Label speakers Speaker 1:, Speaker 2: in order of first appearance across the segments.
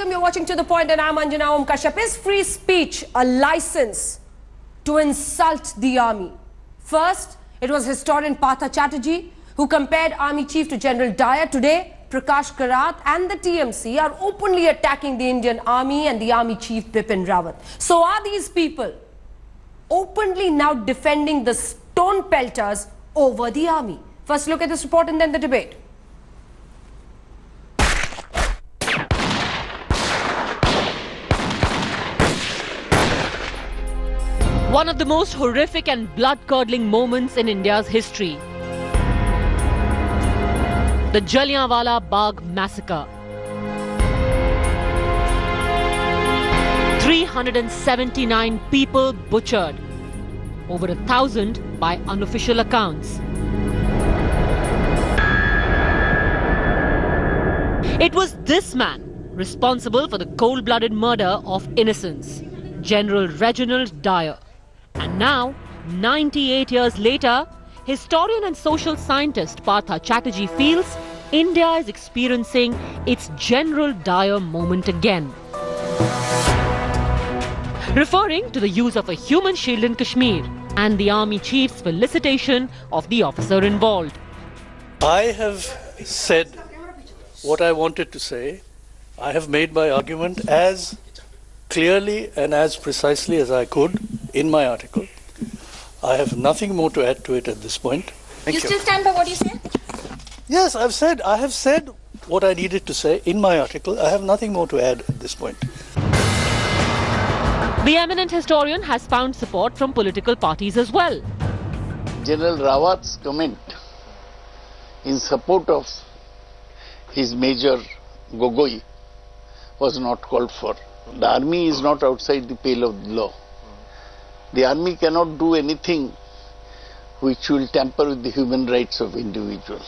Speaker 1: welcome. You're watching To The Point and I'm Anjana Om Kashyap. Is free speech a license to insult the army? First, it was historian Partha Chatterjee who compared Army Chief to General Dyer. Today, Prakash Karat and the TMC are openly attacking the Indian Army and the Army Chief Bipin Rawat. So are these people openly now defending the stone pelters over the army? First look at this report and then the debate.
Speaker 2: One of the most horrific and blood-curdling moments in India's history. The Jallianwala Bagh massacre. 379 people butchered, over 1,000 by unofficial accounts. It was this man responsible for the cold-blooded murder of innocents, General Dyer. And now, 98 years later, historian and social scientist Partha Chatterjee feels India is experiencing its General Dyer moment again. Referring to the use of a human shield in Kashmir and the army chief's felicitation of the officer involved.
Speaker 3: I have said what I wanted to say. I have made my argument as clearly and as precisely as I could in my article. I have nothing more to add to it at this point. Thank you.
Speaker 4: You still stand by what you said?
Speaker 3: Yes, I have said what I needed to say in my article. I have nothing more to add at this point.
Speaker 2: The eminent historian has found support from political parties as well.
Speaker 5: General Rawat's comment in support of his major Gogoi was not called for. The army is not outside the pale of the law. The army cannot do anything which will tamper with the human rights of individuals.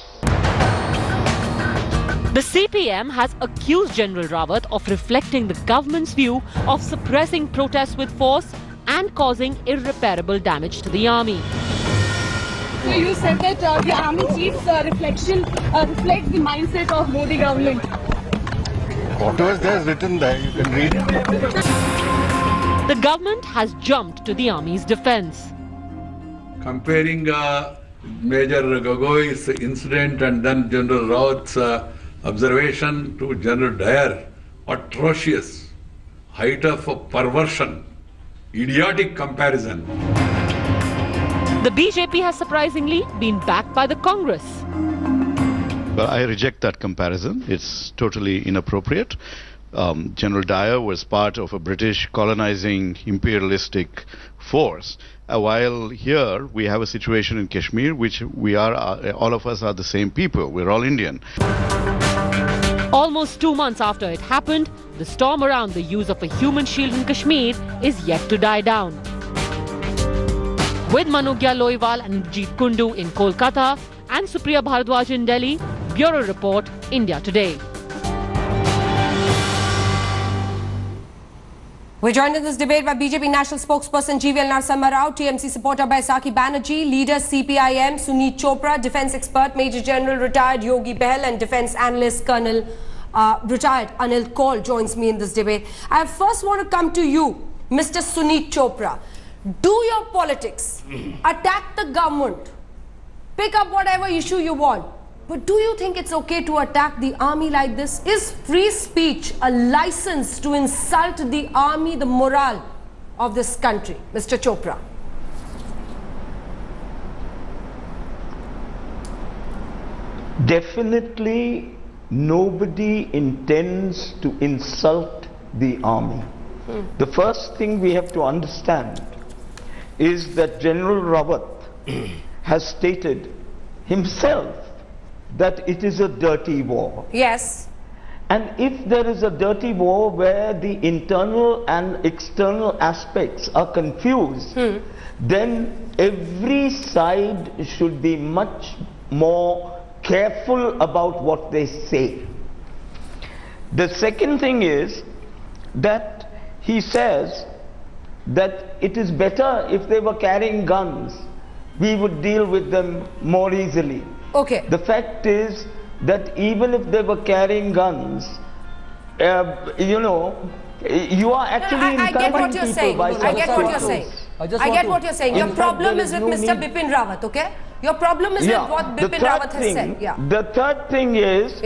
Speaker 2: The CPM has accused General Rawat of reflecting the government's view of suppressing protests with force and causing irreparable damage to the army.
Speaker 6: So you said that the army chief's reflection reflects the mindset of Modi government.
Speaker 7: Whatever there is written there, you can read it.
Speaker 2: The government has jumped to the army's defense.
Speaker 8: Comparing Major Gogoi's incident and then General Rawat's observation to General Dyer, atrocious, height of perversion, idiotic comparison.
Speaker 2: The BJP has surprisingly been backed by the Congress.
Speaker 7: Well, I reject that comparison. It's totally inappropriate. General Dyer was part of a British colonizing imperialistic force, while here we have a situation in Kashmir which we are, all of us are the same people. We're all Indian.
Speaker 2: Almost 2 months after it happened, the storm around the use of a human shield in Kashmir is yet to die down. With Manugya Loiwal and Jeet Kundu in Kolkata and Supriya Bharadwaj in Delhi, Bureau Report, India Today.
Speaker 1: We're joined in this debate by BJP National Spokesperson GVL Narasimha Rao, TMC supporter Baisakhi Banerjee, leader CPIM Suneet Chopra, defence expert Major General retired Yogi Behl and defence analyst Colonel retired Anil Kaul joins me in this debate. I first want to come to you, Mr. Suneet Chopra. Do your politics, attack the government, pick up whatever issue you want. But do you think it's okay to attack the army like this? Is free speech a license to insult the army, the morale of this country? Mr. Chopra.
Speaker 9: Definitely nobody intends to insult the army. The first thing we have to understand is that General Rawat has stated himself that it is a dirty war.
Speaker 1: Yes.
Speaker 9: And if there is a dirty war where the internal and external aspects are confused, then every side should be much more careful about what they say. The second thing is that he says that it is better if they were carrying guns, we would deal with them more easily.
Speaker 1: Okay.
Speaker 9: The fact is that even if they were carrying guns, you know, you are actually
Speaker 1: I get what you're
Speaker 9: encouraging
Speaker 1: saying.
Speaker 9: people by
Speaker 1: I get what you're saying. I get what you're saying. Your problem is with Mr. Bipin Rawat, okay? Your problem is with what Bipin Rawat has said. Yeah.
Speaker 9: The third thing is,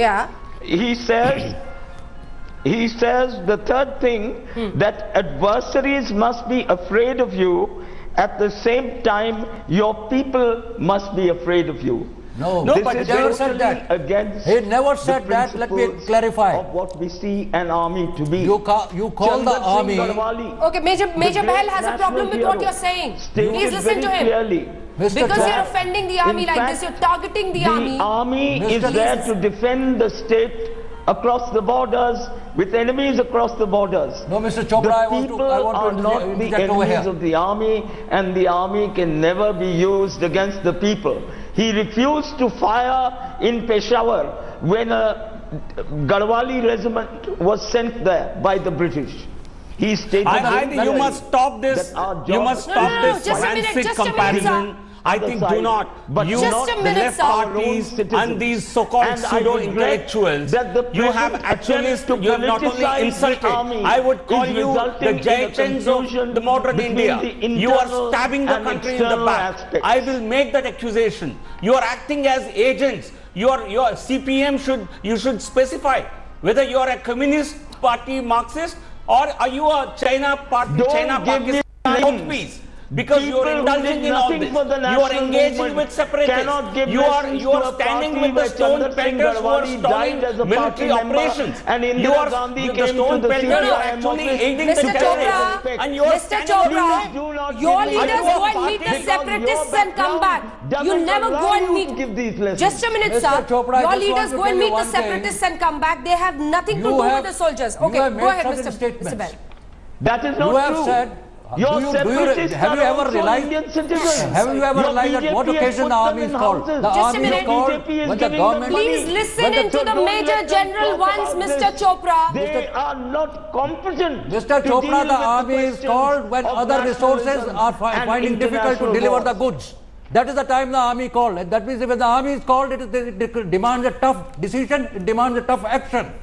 Speaker 9: he says the third thing that adversaries must be afraid of you. At the same time, your people must be afraid of you.
Speaker 4: No,
Speaker 9: but he never said that. Against
Speaker 4: he never said that. Let me clarify.
Speaker 9: Of what we see an army to be.
Speaker 4: You call the army.
Speaker 1: Okay, Major Bahal has a problem with what you're saying. Please listen to him.
Speaker 9: Clearly.
Speaker 1: Because you're offending the army like this, you're targeting the army.
Speaker 9: The army is there to defend the state across the borders, with enemies across the borders.
Speaker 4: No, Mr. Chopra,
Speaker 9: the people are not the enemies of the army, and the army can never be used against the people. He refused to fire in Peshawar when a Garhwali regiment was sent there by the British. He stated
Speaker 10: I think you must stop this. You must stop this forensic comparison. I think do not. But you not the left parties and these so-called pseudo-intellectuals. You have actually, you have not only insulted, I would call you the Jayachans of the modern India. You are stabbing the country in the back. I will make that accusation. You are acting as agents. Your CPM you should specify whether you are a communist party Marxist or are you a China party, Pakistan mouthpiece. Because you are indulging in all this. You are engaging with separatists. You are standing with the stone pelters who are stalling military operations. You are the stone pelters who are actually aiding the terrorists. And you are
Speaker 1: Mr. Chopra, your leaders go and meet the separatists and come back. You never go and meet. Just a minute, sir. Your leaders go and meet the separatists and come back. They have nothing to do with the soldiers. Okay, go ahead, Mr. Bell.
Speaker 9: That is not true. Have you
Speaker 4: ever realized at what occasion the army is called? The army is called when the government...
Speaker 1: Please listen into the Major General once, Mr. Chopra.
Speaker 9: They are not competent.
Speaker 4: Mr. Chopra, the army is called when other resources are finding difficult to deliver the goods. That is the time the army called. That means when the army is called, it demands a tough decision, it demands a tough action.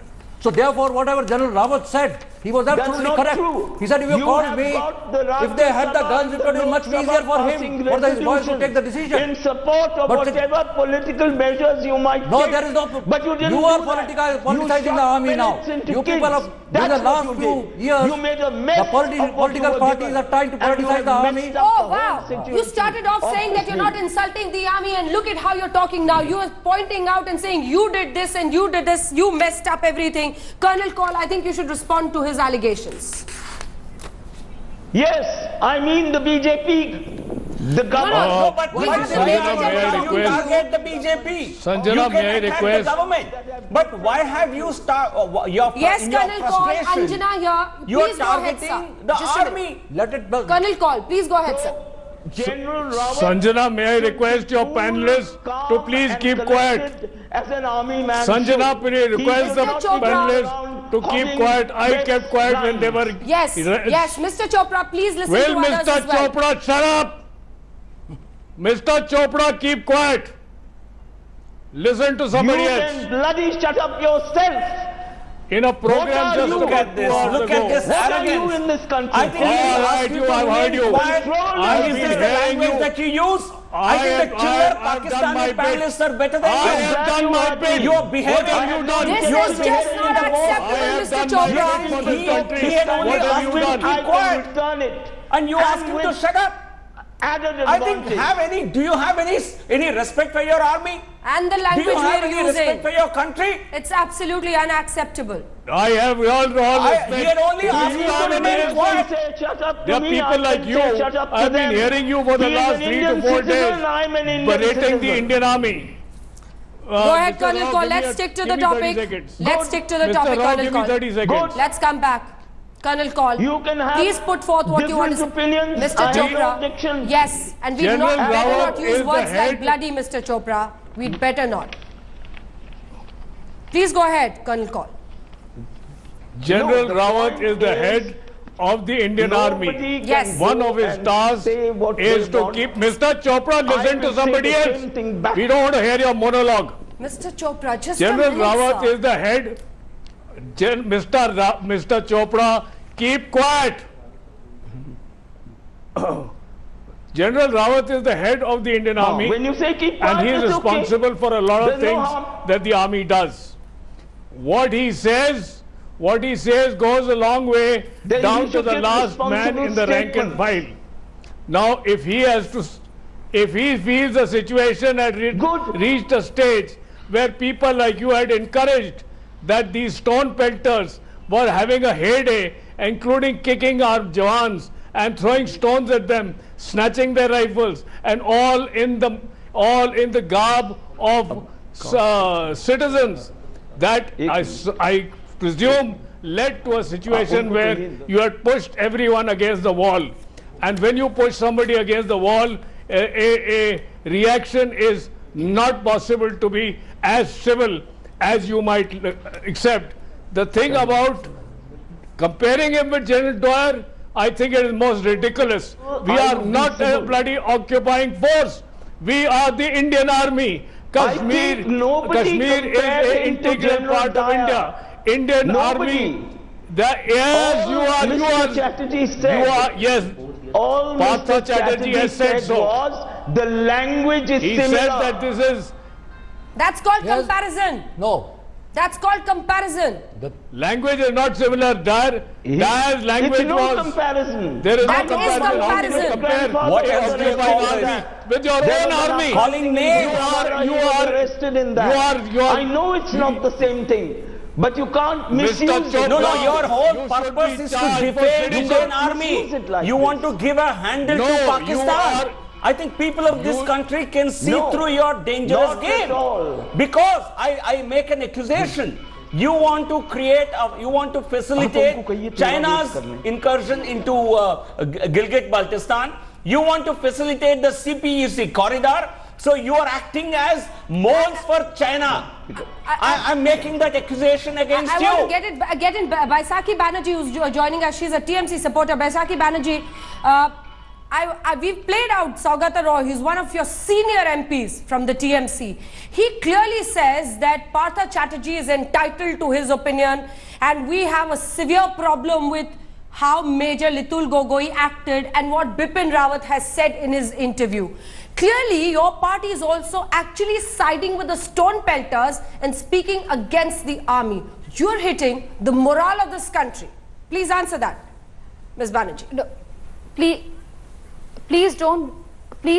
Speaker 4: So therefore, whatever General Rawat said, he was absolutely correct.
Speaker 9: True.
Speaker 4: He said, if you called me, if they had the guns, it would be much easier for him, for his boys to take the decision.
Speaker 9: In support of whatever political measures you might take.
Speaker 4: No, there is no... But you are politicizing the army now. You people have, in the last few years, the political parties are trying to politicize the army.
Speaker 1: Oh, wow. You started off saying that you're not insulting the army, and look at how you're talking now. You are pointing out and saying, you did this and you did this, you messed up everything. Colonel Kaul, I think you should respond to his allegations.
Speaker 9: Yes, I mean the BJP, the government.
Speaker 10: No, but why you target the BJP?
Speaker 3: Sanjana, may I request?
Speaker 10: The government. But why have you
Speaker 1: yes, Colonel Kaul, Anjana here.
Speaker 10: You are targeting the army.
Speaker 4: Let it be.
Speaker 1: Colonel Kaul, please go ahead, sir.
Speaker 9: General Rawat,
Speaker 3: Sanjana, may I request your panelists to please keep quiet?
Speaker 9: As an army man,
Speaker 3: Sanjana, may I request the panelists to keep quiet? I kept quiet when they were...
Speaker 1: Yes, Mr. Chopra, please listen to others
Speaker 3: Mr.
Speaker 1: as well.
Speaker 3: Chopra, shut up! Mr. Chopra, keep quiet. Listen to somebody else.
Speaker 9: You can bloody shut up yourself.
Speaker 3: In a program just
Speaker 10: look at this. Look at this
Speaker 9: What
Speaker 10: arrogance.
Speaker 9: are you in this country?
Speaker 10: I think
Speaker 3: I've heard you.
Speaker 10: Is this the language that you use? I think the killer Pakistani panelists are better than you.
Speaker 3: I have done my bit.
Speaker 10: You are behaving.
Speaker 3: What have you done?
Speaker 1: This is just not acceptable, Mr. Chopra.
Speaker 10: He had only asked him to keep quiet. And you asked him to shut up. I think do you have any respect for your army?
Speaker 1: And the language
Speaker 10: do you have
Speaker 1: we're
Speaker 10: any respect for your country?
Speaker 1: It's absolutely unacceptable.
Speaker 3: I have all respect.
Speaker 10: He had only asked you to remain quiet.
Speaker 3: There are people like you. I've been hearing you for the last 3 to 4 days berating the Indian army.
Speaker 1: Go ahead, Colonel Kaul. Let's stick to the topic. Let's stick to the topic, Colonel Kaul.
Speaker 3: 30 seconds.
Speaker 1: Let's come back. Colonel Kaul,
Speaker 9: you can have
Speaker 1: please put forth what you want to say.
Speaker 9: Opinions.
Speaker 1: Mr. Chopra, yes, and we better not use words like bloody, Mr. Chopra. We'd better not. Please go ahead, Colonel Kaul.
Speaker 3: General Rawat is the head of the Indian Army.
Speaker 1: Yes.
Speaker 3: One of his tasks is to keep... Mr. Chopra, listen to somebody else. We don't want to hear your monologue.
Speaker 1: Mr. Chopra, just
Speaker 3: General Rawat is the head...
Speaker 11: Mr. Chopra, keep quiet. General Rawat is the head of the Indian Army.
Speaker 9: When you say keep quiet,
Speaker 11: and he is responsible for a lot of things that the army does. What he says goes a long way down to the last man in the rank and file. Now, if he feels the situation had reached a stage where people like you had encouraged that these stone pelters were having a heyday, including kicking our jawans and throwing stones at them, snatching their rifles, and all in the garb of citizens, that I presume led to a situation where you had pushed everyone against the wall. And when you push somebody against the wall, a reaction is not possible to be as civil as you might accept. The thing about comparing him with General Dyer, I think it is most ridiculous. We are not a bloody occupying force. We are the Indian Army. Kashmir is an integral part of India. Indian Army.
Speaker 9: Mr. Chatterjee said.
Speaker 11: Yes.
Speaker 9: All
Speaker 11: Partha Chatterjee has said so.
Speaker 9: Was the language is similar.
Speaker 11: He said that this is.
Speaker 1: That's called comparison.
Speaker 4: No.
Speaker 1: That's called comparison.
Speaker 11: The language is not similar. Dyer's language was.
Speaker 9: Comparison.
Speaker 11: There is
Speaker 1: that
Speaker 11: no comparison.
Speaker 1: How can you compare
Speaker 11: what is army with your own army?
Speaker 10: Calling names.
Speaker 9: You are arrested in that. I know it's not the same thing. But you can't misuse it.
Speaker 10: No, your whole purpose is to defend Indian Army. You want to give a handle to Pakistan. I think people of this country can see through your dangerous game. Because I make an accusation. You want to create, you want to facilitate China's incursion into Gilgit-Baltistan. You want to facilitate the CPEC corridor. So you are acting as moles for China. I'm making that accusation against you.
Speaker 1: I want to get in Baisakhi Banerjee, who's joining us. She's a TMC supporter. Baisakhi Banerjee, we've played out Saugata Roy. He's one of your senior MPs from the TMC. He clearly says that Partha Chatterjee is entitled to his opinion, and we have a severe problem with how Major Litul Gogoi acted and what Bipin Rawat has said in his interview. Clearly, your party is also actually siding with the stone pelters and speaking against the army. You're hitting the morale of this country. Please answer that, Ms. Banerjee.
Speaker 12: No, please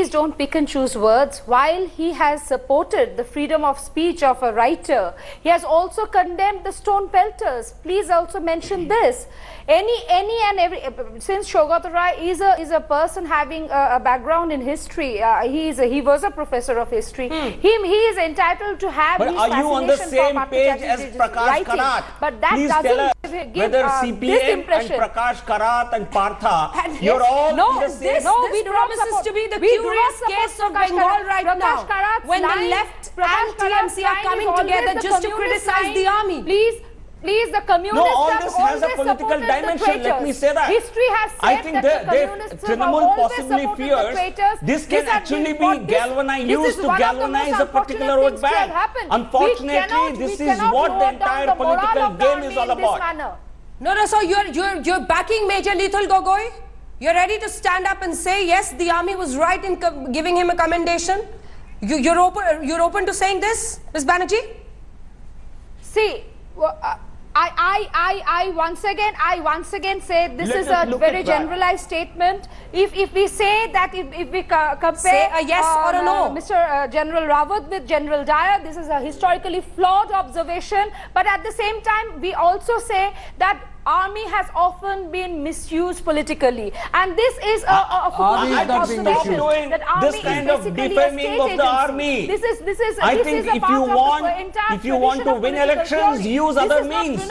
Speaker 12: don't pick and choose words. While he has supported the freedom of speech of a writer, he has also condemned the stone pelters. Please also mention this. Since Saugata Roy is a person having a background in history, he was a professor of history. He is entitled to have.
Speaker 10: But are you on the same page as Prakash Karat?
Speaker 12: But that
Speaker 10: please
Speaker 12: doesn't give
Speaker 10: whether CPM and Prakash Karat and Partha, you're all in the same.
Speaker 1: This promises to be the curious case of Bengal right now, when the left and TMC are coming together just to criticize the army.
Speaker 12: Please, the communists
Speaker 10: all this has a political dimension. Let me say that.
Speaker 12: History has said
Speaker 10: I think
Speaker 12: that the communists
Speaker 10: Trinamool possibly fears this can actually be used to galvanize a particular vote bank. Unfortunately, this is what the entire political game is all about.
Speaker 1: No, so you're backing Major Litul Gogoi? You're ready to stand up and say, yes, the army was right in giving him a commendation? You're open to saying this, Ms. Banerjee?
Speaker 12: See, I once again say this is a very generalized statement. If we say that if we compare
Speaker 1: say a yes or a no,
Speaker 12: Mr. General Rawat with General Dyer, this is a historically flawed observation. But at the same time, we also say that army has often been misused politically, and this is
Speaker 10: I think stop doing this kind of defaming of the army.
Speaker 12: This is
Speaker 10: I think if you want to win elections, use other means.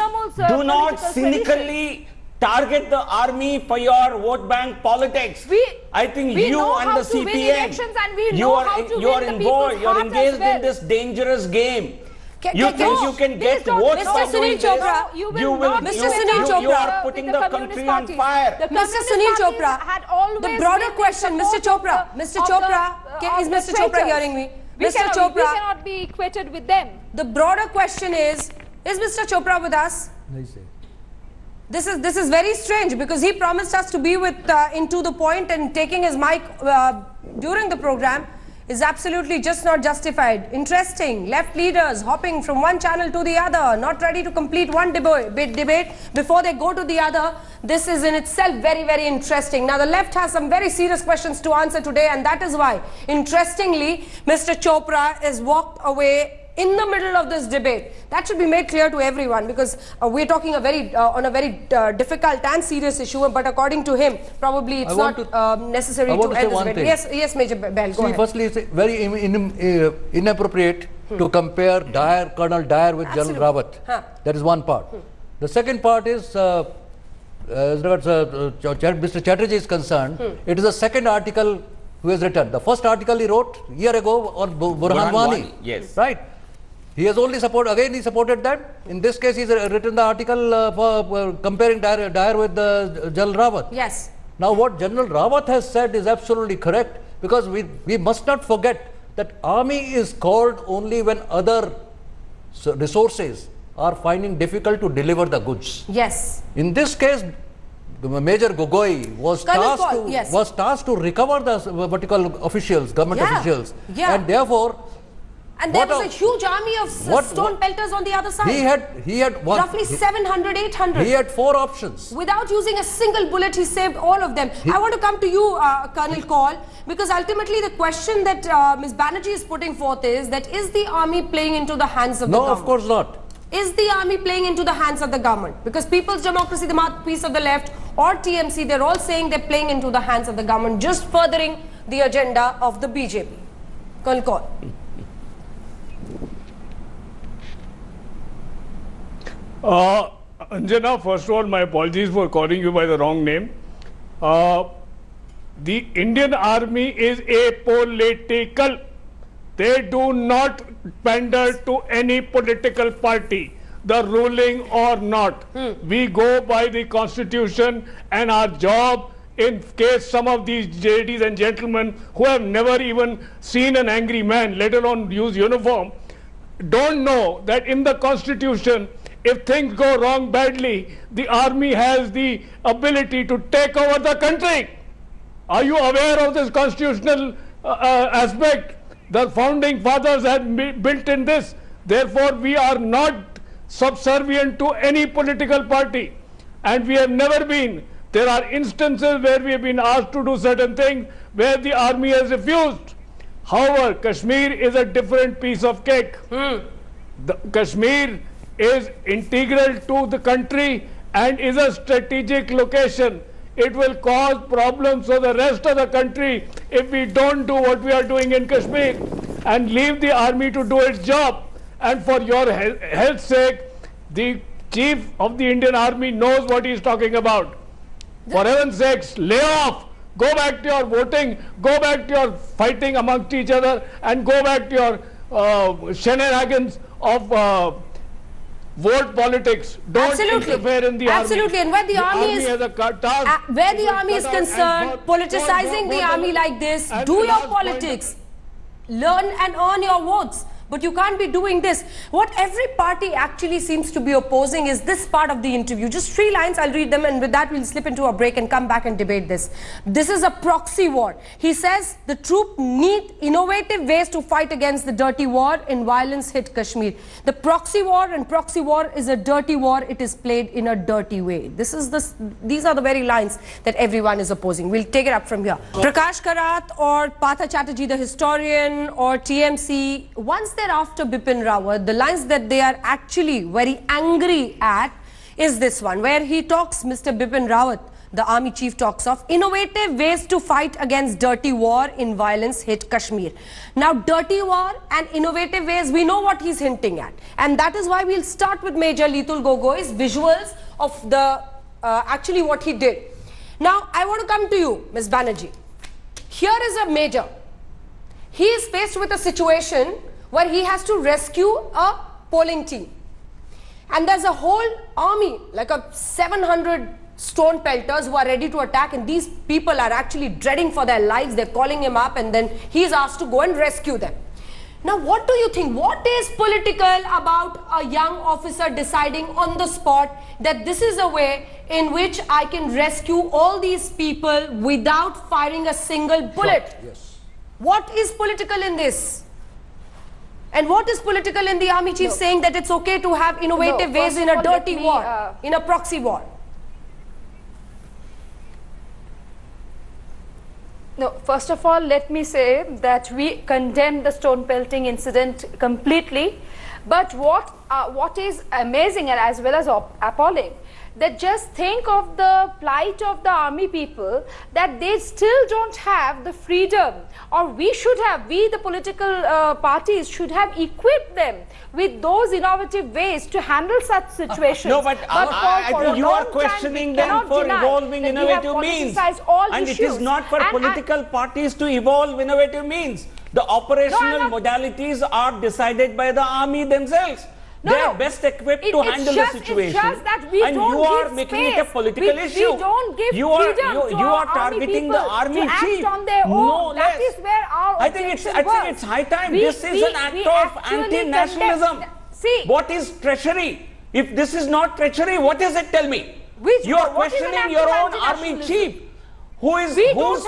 Speaker 10: Do not cynically target the army for your vote bank politics. I think you and the CPM, you are involved, you are engaged in this dangerous game. You think you can get votes by doing this? You are putting the country on fire.
Speaker 1: Mr. Sunil Chopra, the broader question, Mr. Chopra, is Mr. Chopra hearing me? Mr. Chopra,
Speaker 12: we cannot be equated with them.
Speaker 1: The broader question is Mr. Chopra with us? This is very strange, because he promised us to be with into the point, and taking his mic during the program is absolutely just not justified. Interesting. Left leaders hopping from one channel to the other, not ready to complete one debate before they go to the other. This is in itself very, very interesting. Now, the left has some very serious questions to answer today, and that is why, interestingly, Mr. Chopra has walked away in the middle of this debate. That should be made clear to everyone, because we're talking on a very difficult and serious issue, but according to him, probably it's not necessary to end this debate. Yes, Major Behl, go ahead.
Speaker 4: Firstly, it's very inappropriate to compare Colonel Dyer with General Rawat. That is one part. The second part is, as regards Mr. Chatterjee is concerned, it is the second article who has written. The first article he wrote a year ago on Burhan Wani.
Speaker 9: Yes.
Speaker 4: Right? He has only he supported that. In this case, he's written the article for comparing Dyer with General Rawat.
Speaker 1: Yes.
Speaker 4: Now, what General Rawat has said is absolutely correct, because we must not forget that army is called only when other resources are finding difficult to deliver the goods.
Speaker 1: Yes.
Speaker 4: In this case, Major Gogoi was tasked to recover the vertical officials, government officials, and therefore.
Speaker 1: And there was a huge army of stone pelters on the other side.
Speaker 4: He had
Speaker 1: roughly 700, 800.
Speaker 4: He had 4 options.
Speaker 1: Without using a single bullet, he saved all of them. I want to come to you, Colonel Kaul, because ultimately the question that Ms. Banerjee is putting forth is that, is the army playing into the hands of the government?
Speaker 4: No, of course not.
Speaker 1: Is the army playing into the hands of the government? Because People's Democracy, the mouthpiece of the left, or TMC, they're all saying they're playing into the hands of the government, just furthering the agenda of the BJP. Colonel Kaul.
Speaker 11: Anjana, first of all, my apologies for calling you by the wrong name. The Indian Army is apolitical. They do not pander to any political party, the ruling or not. We go by the Constitution, and our job, in case some of these ladies and gentlemen who have never even seen an angry man, let alone use uniform, don't know that in the Constitution, if things go wrong badly, the army has the ability to take over the country. Are you aware of this constitutional aspect? The founding fathers had built in this. Therefore, we are not subservient to any political party, and we have never been. There are instances where we have been asked to do certain things where the army has refused. However, Kashmir is a different piece of cake. Kashmir is integral to the country and is a strategic location. It will cause problems for the rest of the country if we don't do what we are doing in Kashmir and leave the army to do its job. And for your health's sake, the chief of the Indian Army knows what he is talking about. For heaven's sakes, lay off. Go back to your voting, go back to your fighting amongst each other, and go back to your shenanigans of vote politics. Don't interfere in the army.
Speaker 1: Absolutely. And where the army is concerned, politicizing the army like this, do your politics. Learn and earn your votes. But you can't be doing this. What every party actually seems to be opposing is this part of the interview. Just 3 lines, I'll read them, and with that we'll slip into a break and come back and debate this. This is a proxy war. He says the troop need innovative ways to fight against the dirty war in violence hit Kashmir. The proxy war, and proxy war is a dirty war. It is played in a dirty way. These are the very lines that everyone is opposing. We'll take it up from here. Prakash Karat or Partha Chatterjee, the historian, or TMC, once they're after Bipin Rawat, the lines that they are actually very angry at is this one, where he talks, Mr. Bipin Rawat, the army chief, talks of innovative ways to fight against dirty war in violence hit Kashmir. Now, dirty war and innovative ways, we know what he's hinting at. And that is why we'll start with Major Litul Gogoi's visuals of the actually what he did. Now, I want to come to you, Ms. Banerjee. Here is a major. He is faced with a situation where he has to rescue a polling team. And there's a whole army, like a 700 stone pelters who are ready to attack, and these people are actually dreading for their lives. They're calling him up, and then he's asked to go and rescue them. Now, what do you think? What is political about a young officer deciding on the spot that this is a way in which I can rescue all these people without firing a single bullet?
Speaker 4: Yes.
Speaker 1: What is political in this? And what is political in the army chief saying that it's okay to have innovative ways in a dirty war, in a proxy war?
Speaker 12: No, first of all, let me say that we condemn the stone pelting incident completely. But what is amazing and as well as appalling, that just think of the plight of the army people, that they still don't have the freedom, or we the political parties should have equipped them with those innovative ways to handle such situations.
Speaker 10: No, but I think you are questioning them for evolving innovative means. And it is not for political parties to evolve innovative means. The operational modalities are decided by the army themselves. They are best equipped to handle the situation.
Speaker 12: It's just that we
Speaker 10: and you are making it a political issue.
Speaker 12: We don't give
Speaker 10: you are
Speaker 12: freedom to our
Speaker 10: targeting the army
Speaker 12: to
Speaker 10: chief.
Speaker 12: Act on their own.
Speaker 10: No
Speaker 12: That
Speaker 10: less.
Speaker 12: is where our
Speaker 10: I think it's high time. This is an act of anti-nationalism.
Speaker 12: See,
Speaker 10: what is treachery? If this is not treachery, what is it? Tell me. You are questioning your own army chief, whose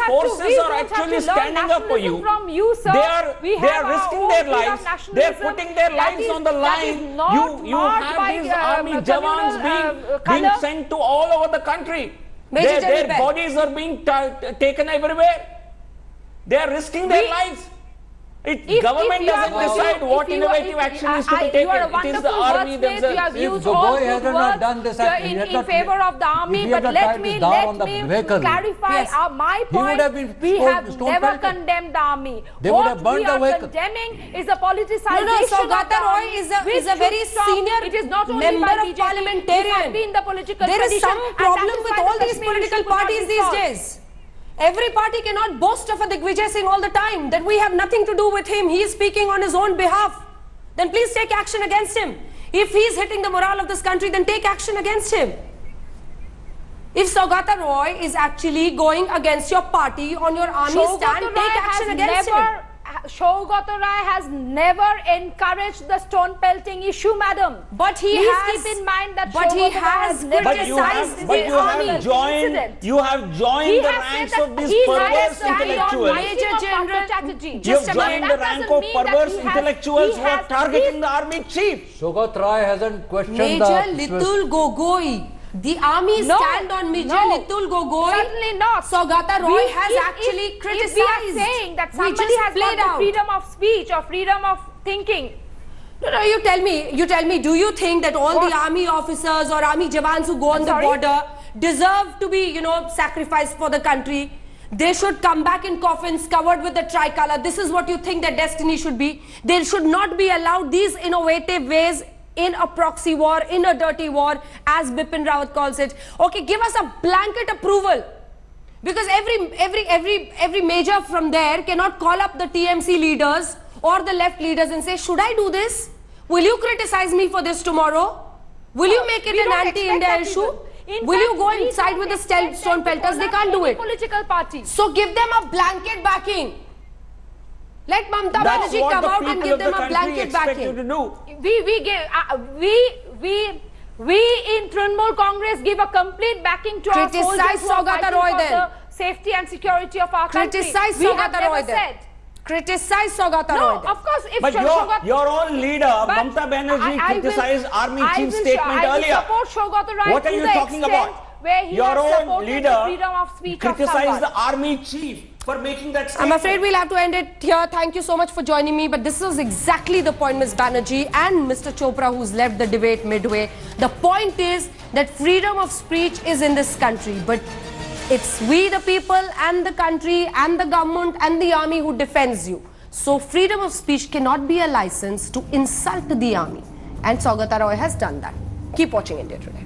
Speaker 10: forces are actually standing up for you.
Speaker 12: From you, sir.
Speaker 10: They are risking their lives. They are putting their lives on the line. You have these army jawans being sent to all over the country. Their bodies are being taken everywhere. They are risking their lives. Government doesn't decide what innovative action is to be taken. It is the army themselves.
Speaker 4: If Gogoi has not done this action,
Speaker 12: in favor of the army, but let me clarify my point. We have never condemned the army. What we are condemning is the politicization.
Speaker 1: No, Saugata Roy is a very senior member of parliamentarian. There is some problem with all these political parties these days. Every party cannot boast of a Digvijay Singh all the time, that we have nothing to do with him, he is speaking on his own behalf. Then please take action against him. If he is hitting the morale of this country, then take action against him. If Saugata Roy is actually going against your party on your army stand, take action against him.
Speaker 12: Saugata Roy has never encouraged the stone pelting issue, madam.
Speaker 1: But he
Speaker 12: has. Keep in mind that Saugata has criticized the army.
Speaker 10: You have joined the ranks of these perverse intellectuals.
Speaker 12: Major General Chatterjee.
Speaker 10: You have joined the rank of perverse intellectuals who are targeting the army chief.
Speaker 4: Saugata Roy hasn't questioned
Speaker 1: Major Litul Gogoi. The army stand on Major Litul Gogoi.
Speaker 12: Certainly not.
Speaker 1: Saugata Roy has actually criticized.
Speaker 12: If we are saying that somebody has got the freedom of speech or freedom of thinking.
Speaker 1: No, you tell me, do you think that all the army officers or army jawans who go on the border deserve to be, sacrificed for the country? They should come back in coffins covered with the tricolour. This is what you think their destiny should be. They should not be allowed these innovative ways in a proxy war, in a dirty war, as Bipin Rawat calls it. Okay, give us a blanket approval. Because every major from there cannot call up the TMC leaders or the left leaders and say, should I do this? Will you criticize me for this tomorrow? Will you make it an anti-India issue? Will you go inside with the stone pelters? They can't do it.
Speaker 12: Political parties.
Speaker 1: So give them a blanket backing. Let Mamata Banerjee come out and give them a blanket backing.
Speaker 12: We in Trinamool Congress give a complete backing to our soldiers who are fighting for the safety and security of our country.
Speaker 1: Criticize Saugata Roy then. Criticize Saugata Roy.
Speaker 12: No, of course.
Speaker 10: But your own leader, Mamata Banerjee, criticized Army Chief's statement earlier.
Speaker 12: I will support Saugata Roy.
Speaker 10: What are you talking about?
Speaker 12: Where he
Speaker 10: your
Speaker 12: has
Speaker 10: own leader
Speaker 12: freedom of speech
Speaker 10: criticized the Army Chief for making that statement.
Speaker 1: I'm afraid we'll have to end it here. Thank you so much for joining me. But this is exactly the point, Ms. Banerjee and Mr. Chopra, who's left the debate midway. The point is that freedom of speech is in this country. But it's we the people and the country and the government and the army who defends you. So freedom of speech cannot be a license to insult the army. And Saugata Roy has done that. Keep watching India Today.